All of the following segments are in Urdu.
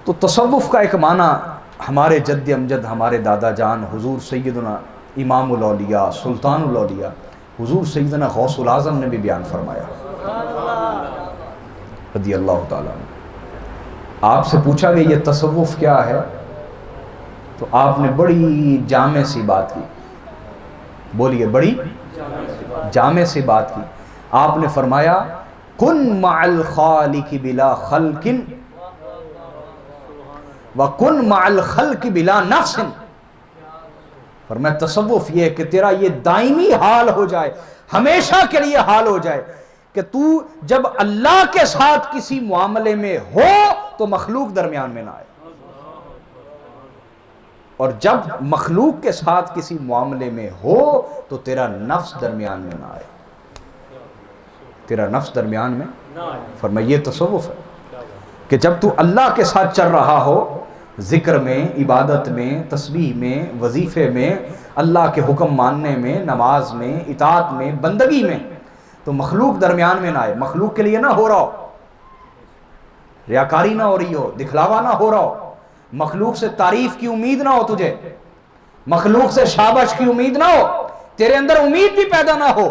تو تصوف کا ایک معنی ہمارے جد امجد ہمارے دادا جان حضور سیدنا امام الاولیاء سلطان الاولیاء حضور سیدنا غوث العظم نے بھی بیان فرمایا رضی اللہ تعالیٰ عنہ۔ آپ سے پوچھا کہ یہ تصوف کیا ہے، تو آپ نے بڑی جامع سی بات کی، بولیے بڑی جامع سی بات کی۔ آپ نے فرمایا کن مع الخالق بلا خلق وَكُن مع الخلق بلا نفس۔ فرمایا تصوف یہ ہے کہ تیرا یہ دائمی حال ہو جائے، ہمیشہ کے لیے حال ہو جائے کہ تو جب اللہ کے ساتھ کسی معاملے میں ہو تو مخلوق درمیان میں نہ آئے، اور جب مخلوق کے ساتھ کسی معاملے میں ہو تو تیرا نفس درمیان میں نہ آئے، تیرا نفس درمیان میں۔ فرمایا یہ تصوف ہے کہ جب تو اللہ کے ساتھ چل رہا ہو، ذکر میں، عبادت میں، تسبیح میں، وظیفے میں، اللہ کے حکم ماننے میں، نماز میں، اطاعت میں، بندگی میں، تو مخلوق درمیان میں نہ آئے، مخلوق کے لیے نہ ہو رہا ہو، ریاکاری نہ ہو رہی ہو، دکھلاوا نہ ہو رہا ہو، مخلوق سے تعریف کی امید نہ ہو تجھے، مخلوق سے شابش کی امید نہ ہو، تیرے اندر امید بھی پیدا نہ ہو۔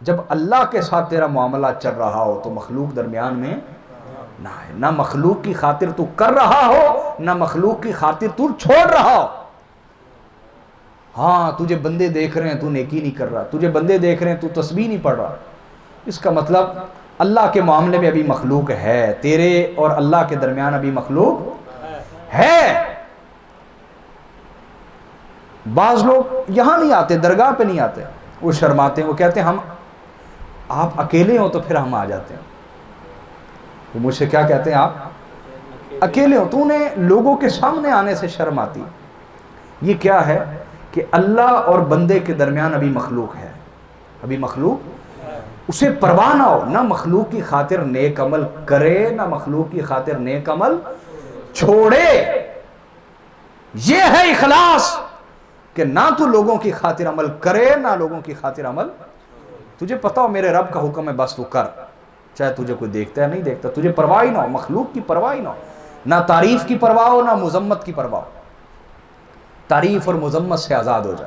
جب اللہ کے ساتھ تیرا معاملہ چل رہا ہو تو مخلوق درمیان میں نہ ہے، نہ مخلوق کی خاطر تو کر رہا ہو، نہ مخلوق کی خاطر تو چھوڑ رہا ہو۔ ہاں تجھے بندے دیکھ رہے ہیں تو نیکی نہیں کر رہا، تجھے بندے دیکھ رہے ہیں تو تسبیح نہیں پڑھ رہا، اس کا مطلب اللہ کے معاملے میں ابھی مخلوق ہے، تیرے اور اللہ کے درمیان ابھی مخلوق ہے۔ بعض لوگ یہاں نہیں آتے، درگاہ پہ نہیں آتے، وہ شرماتے ہیں، وہ کہتے ہیں ہم آپ اکیلے ہو تو پھر ہم آ جاتے ہیں۔ وہ مجھ سے کیا کہتے ہیں، آپ اکیلے ہو، تو انہیں لوگوں کے سامنے آنے سے شرم آتی۔ یہ کیا ہے کہ اللہ اور بندے کے درمیان ابھی مخلوق ہے، ابھی مخلوق، اسے پرواہ نہ ہو، نہ مخلوق کی خاطر نیک عمل کرے، نہ مخلوق کی خاطر نیک عمل چھوڑے۔ یہ ہے اخلاص کہ نہ تو لوگوں کی خاطر عمل کرے، نہ لوگوں کی خاطر عمل، تجھے پتا ہو میرے رب کا حکم ہے بس تو کر، چاہے تجھے کوئی دیکھتا ہے نہیں دیکھتا، تجھے پرواہ ہی نہ ہو، مخلوق کی پرواہ ہی نہ ہو، نہ تعریف کی پرواہ ہو، نہ مذمت کی پرواہ ہو، تعریف اور مذمت سے آزاد ہو جا۔